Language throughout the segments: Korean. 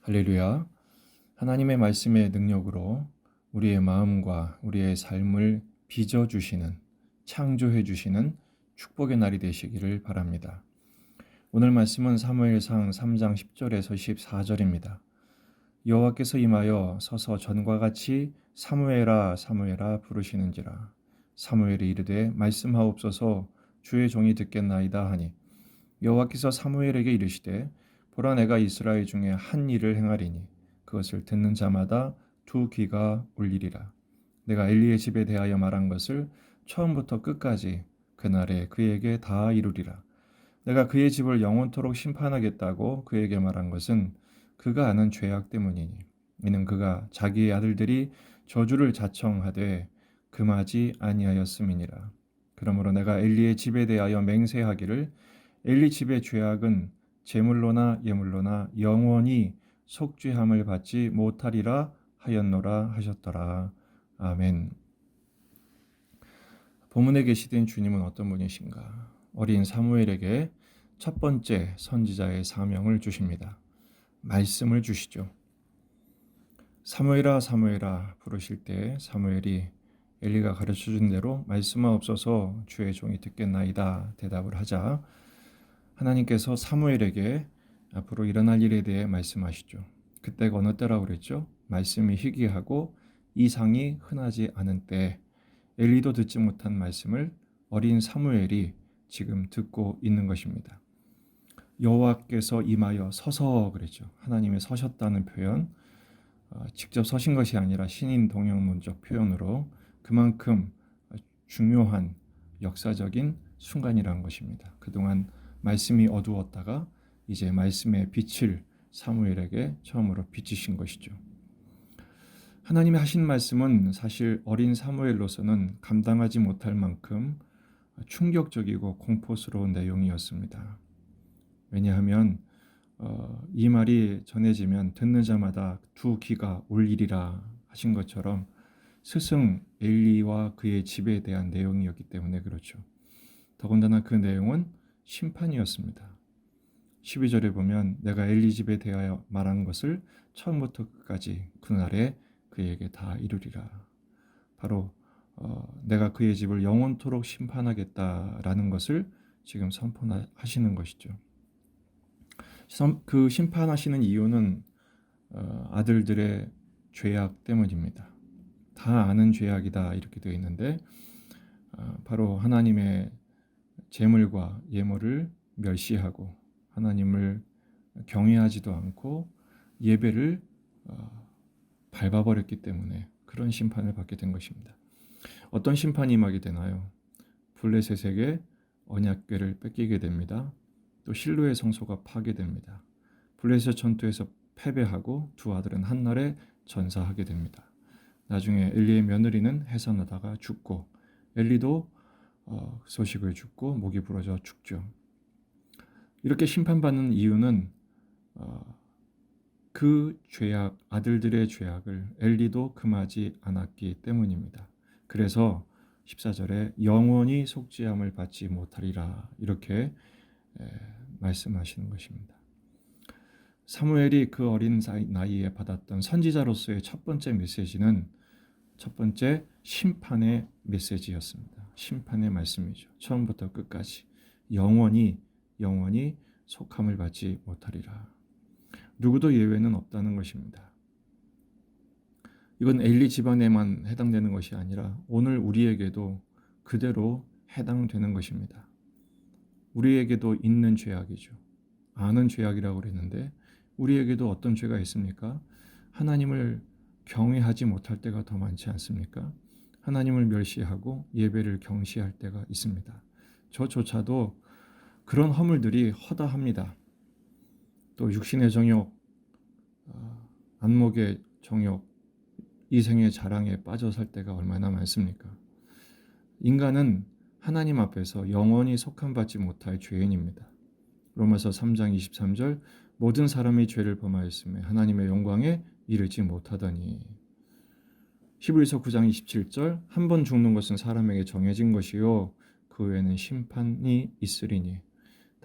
할렐루야. 하나님의 말씀의 능력으로 우리의 마음과 우리의 삶을 빚어주시는, 창조해주시는 축복의 날이 되시기를 바랍니다. 오늘 말씀은 사무엘상 3장 10절에서 14절입니다. 여호와께서 임하여 서서 전과 같이 사무엘아 사무엘아 부르시는지라. 사무엘이 이르되 말씀하옵소서, 주의 종이 듣겠나이다 하니, 여호와께서 사무엘에게 이르시되 보라, 내가 이스라엘 중에 한 일을 행하리니 그것을 듣는 자마다 두 귀가 울리리라. 내가 엘리의 집에 대하여 말한 것을 처음부터 끝까지 그날에 그에게 다 이루리라. 내가 그의 집을 영원토록 심판하겠다고 그에게 말한 것은 그가 아는 죄악 때문이니, 이는 그가 자기의 아들들이 저주를 자청하되 금하지 아니하였음이니라. 그러므로 내가 엘리의 집에 대하여 맹세하기를, 엘리 집의 죄악은 제물로나 예물로나 영원히 속죄함을 받지 못하리라 하였노라 하셨더라. 아멘. 본문에 계시된 주님은 어떤 분이신가? 어린 사무엘에게 첫 번째 선지자의 사명을 주십니다. 말씀을 주시죠. 사무엘아 사무엘아 부르실 때 사무엘이 엘리가 가르쳐준 대로 말씀하옵소서, 주의 종이 듣겠나이다 대답을 하자 하나님께서 사무엘에게 앞으로 일어날 일에 대해 말씀하시죠. 그때가 어느 때라고 그랬죠? 말씀이 희귀하고 이상이 흔하지 않은 때, 엘리도 듣지 못한 말씀을 어린 사무엘이 지금 듣고 있는 것입니다. 여호와께서 임하여 서서 그랬죠. 하나님이 서셨다는 표현, 직접 서신 것이 아니라 신인 동형문적 표현으로 그만큼 중요한 역사적인 순간이라는 것입니다. 그동안 말씀이 어두웠다가 이제 말씀의 빛을 사무엘에게 처음으로 비치신 것이죠. 하나님이 하신 말씀은 사실 어린 사무엘로서는 감당하지 못할 만큼 충격적이고 공포스러운 내용이었습니다. 왜냐하면 이 말이 전해지면 듣는 자마다 두 귀가 울리리라 하신 것처럼 스승 엘리와 그의 집에 대한 내용이었기 때문에 그렇죠. 더군다나 그 내용은 심판이었습니다. 12절에 보면 내가 엘리 집에 대하여 말한 것을 처음부터 끝까지 그날에 그에게 다 이루리라. 바로 내가 그의 집을 영원토록 심판하겠다라는 것을 지금 선포하시는 것이죠. 그 심판하시는 이유는 아들들의 죄악 때문입니다. 다 아는 죄악이다 이렇게 되어 있는데, 바로 하나님의 제물과 예물을 멸시하고 하나님을 경외하지도 않고 예배를 밟아버렸기 때문에 그런 심판을 받게 된 것입니다. 어떤 심판이 임하게 되나요? 블레셋에게 언약궤를 뺏기게 됩니다. 또 실로의 성소가 파괴됩니다. 블레셋 전투에서 패배하고 두 아들은 한날에 전사하게 됩니다. 나중에 엘리의 며느리는 해산하다가 죽고, 엘리도 소식을 듣고 목이 부러져 죽죠. 이렇게 심판받는 이유는 그 죄악, 아들들의 죄악을 엘리도 금하지 않았기 때문입니다. 그래서 14절에 영원히 속죄함을 받지 못하리라 이렇게 말씀하시는 것입니다. 사무엘이 그 어린 나이에 받았던 선지자로서의 첫 번째 메시지는 첫 번째 심판의 메시지였습니다. 심판의 말씀이죠. 처음부터 끝까지 영원히 속함을 받지 못하리라. 누구도 예외는 없다는 것입니다. 이건 엘리 집안에만 해당되는 것이 아니라 오늘 우리에게도 그대로 해당되는 것입니다. 우리에게도 있는 죄악이죠. 아는 죄악이라고 그랬는데 우리에게도 어떤 죄가 있습니까? 하나님을 경외하지 못할 때가 더 많지 않습니까? 하나님을 멸시하고 예배를 경시할 때가 있습니다. 저조차도 그런 허물들이 허다합니다. 또 육신의 정욕, 안목의 정욕, 이생의 자랑에 빠져 살 때가 얼마나 많습니까? 인간은 하나님 앞에서 영원히 속함받지 못할 죄인입니다. 로마서 3장 23절, 모든 사람이 죄를 범하였으며 하나님의 영광에 이르지 못하더니. 히브리서 9장 27절, 한 번 죽는 것은 사람에게 정해진 것이요 그 외에는 심판이 있으리니.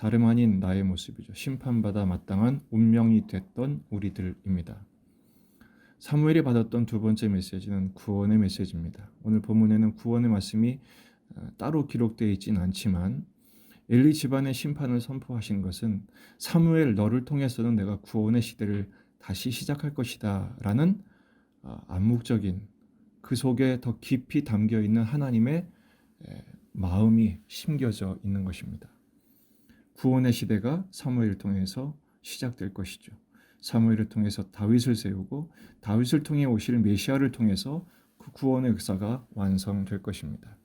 다름 아닌 나의 모습이죠. 심판받아 마땅한 운명이 됐던 우리들입니다. 사무엘이 받았던 두 번째 메시지는 구원의 메시지입니다. 오늘 본문에는 구원의 말씀이 따로 기록되어 있지는 않지만 엘리 집안의 심판을 선포하신 것은 사무엘 너를 통해서는 내가 구원의 시대를 다시 시작할 것이다 라는 암묵적인 그 속에 더 깊이 담겨 있는 하나님의 마음이 심겨져 있는 것입니다. 구원의 시대가 사무엘을 통해서 시작될 것이죠. 사무엘을 통해서 다윗을 세우고 다윗을 통해 오실 메시아를 통해서 그 구원의 역사가 완성될 것입니다.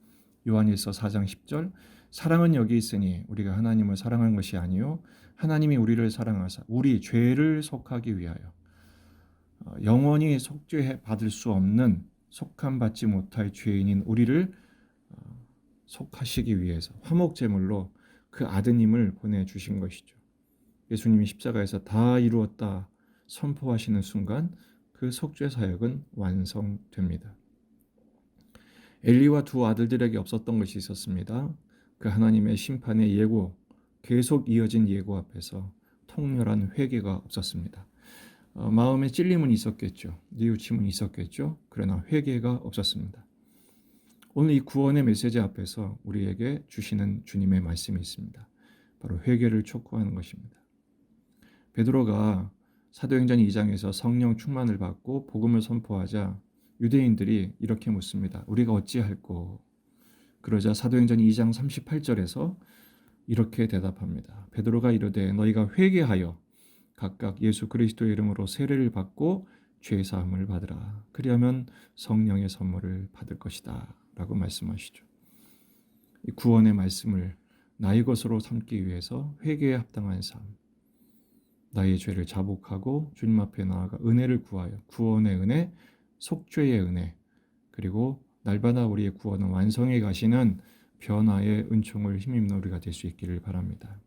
요한일서 4장 10절 사랑은 여기 있으니 우리가 하나님을 사랑한 것이 아니요 하나님이 우리를 사랑하사 우리 죄를 속하기 위하여 영원히 속죄 받을 수 없는 속함 받지 못할 죄인인 우리를 속하시기 위해서 화목제물로 그 아드님을 보내주신 것이죠. 예수님이 십자가에서 다 이루었다 선포하시는 순간 그 속죄 사역은 완성됩니다. 엘리와 두 아들들에게 없었던 것이 있었습니다. 그 하나님의 심판의 예고, 계속 이어진 예고 앞에서 통렬한 회개가 없었습니다. 마음에 찔림은 있었겠죠. 뉘우침은 있었겠죠. 그러나 회개가 없었습니다. 오늘 이 구원의 메시지 앞에서 우리에게 주시는 주님의 말씀이 있습니다. 바로 회개를 촉구하는 것입니다. 베드로가 사도행전 2장에서 성령 충만을 받고 복음을 선포하자 유대인들이 이렇게 묻습니다. 우리가 어찌할꼬? 그러자 사도행전 2장 38절에서 이렇게 대답합니다. 베드로가 이르되 너희가 회개하여 각각 예수 그리스도의 이름으로 세례를 받고 죄 사함을 받으라. 그리하면 성령의 선물을 받을 것이다. 라고 말씀하시죠. 이 구원의 말씀을 나의 것으로 삼기 위해서 회개에 합당한 삶, 나의 죄를 자복하고 주님 앞에 나아가 은혜를 구하여 구원의 은혜, 속죄의 은혜, 그리고 날마다 우리의 구원을 완성해 가시는 변화의 은총을 힘입는 우리가 될 수 있기를 바랍니다.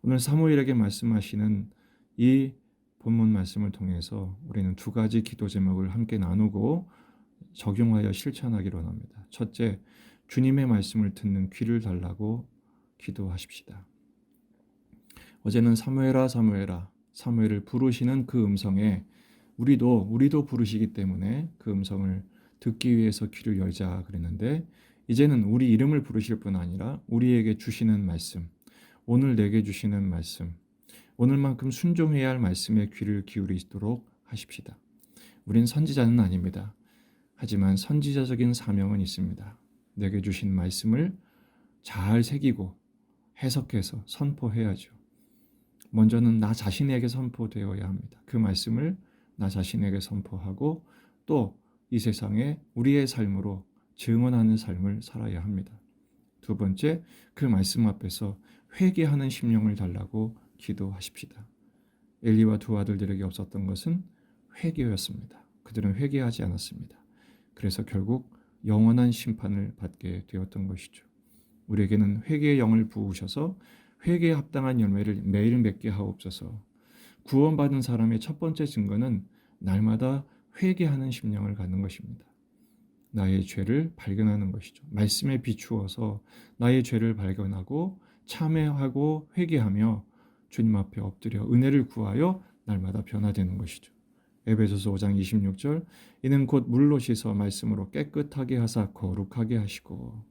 오늘 사무엘에게 말씀하시는 이 본문 말씀을 통해서 우리는 두 가지 기도 제목을 함께 나누고 적용하여 실천하기로 합니다. 첫째, 주님의 말씀을 듣는 귀를 달라고 기도하십시다. 어제는 사무엘아 사무엘아 사무엘을 부르시는 그 음성에 우리도 부르시기 때문에 그 음성을 듣기 위해서 귀를 열자 그랬는데 이제는 우리 이름을 부르실 뿐 아니라 우리에게 주시는 말씀, 오늘 내게 주시는 말씀, 오늘만큼 순종해야 할 말씀에 귀를 기울이도록 하십시다. 우린 선지자는 아닙니다. 하지만 선지자적인 사명은 있습니다. 내게 주신 말씀을 잘 새기고 해석해서 선포해야죠. 먼저는 나 자신에게 선포되어야 합니다. 그 말씀을 나 자신에게 선포하고 또 이 세상에 우리의 삶으로 증언하는 삶을 살아야 합니다. 두 번째, 그 말씀 앞에서 회개하는 심령을 달라고 기도하십시다. 엘리와 두 아들들에게 없었던 것은 회개였습니다. 그들은 회개하지 않았습니다. 그래서 결국 영원한 심판을 받게 되었던 것이죠. 우리에게는 회개의 영을 부으셔서 회개에 합당한 열매를 매일 맺게 하옵소서. 구원받은 사람의 첫 번째 증거는 날마다 회개하는 심령을 갖는 것입니다. 나의 죄를 발견하는 것이죠. 말씀에 비추어서 나의 죄를 발견하고 참회하고 회개하며 주님 앞에 엎드려 은혜를 구하여 날마다 변화되는 것이죠. 에베소서 5장 26절 이는 곧 물로 씻어 말씀으로 깨끗하게 하사 거룩하게 하시고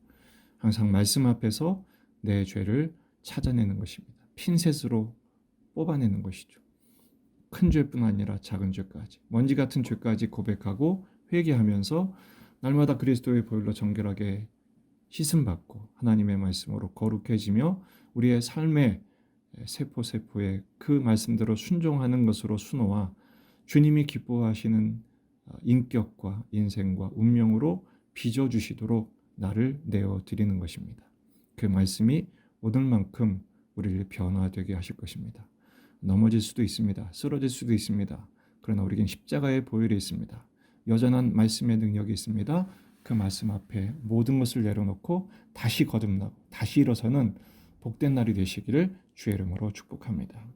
항상 말씀 앞에서 내 죄를 찾아내는 것입니다. 핀셋으로 뽑아내는 것이죠. 큰 죄뿐 아니라 작은 죄까지 먼지 같은 죄까지 고백하고 회개하면서 날마다 그리스도의 보혈로 정결하게 씻음받고 하나님의 말씀으로 거룩해지며 우리의 삶의 세포에 그 말씀대로 순종하는 것으로 수놓아 주님이 기뻐하시는 인격과 인생과 운명으로 빚어주시도록 나를 내어드리는 것입니다. 그 말씀이 오늘만큼 우리를 변화되게 하실 것입니다. 넘어질 수도 있습니다. 쓰러질 수도 있습니다. 그러나 우리에겐 십자가의 보혈이 있습니다. 여전한 말씀의 능력이 있습니다. 그 말씀 앞에 모든 것을 내려놓고 다시 거듭나고 다시 일어서는 복된 날이 되시기를 주의 이름으로 축복합니다.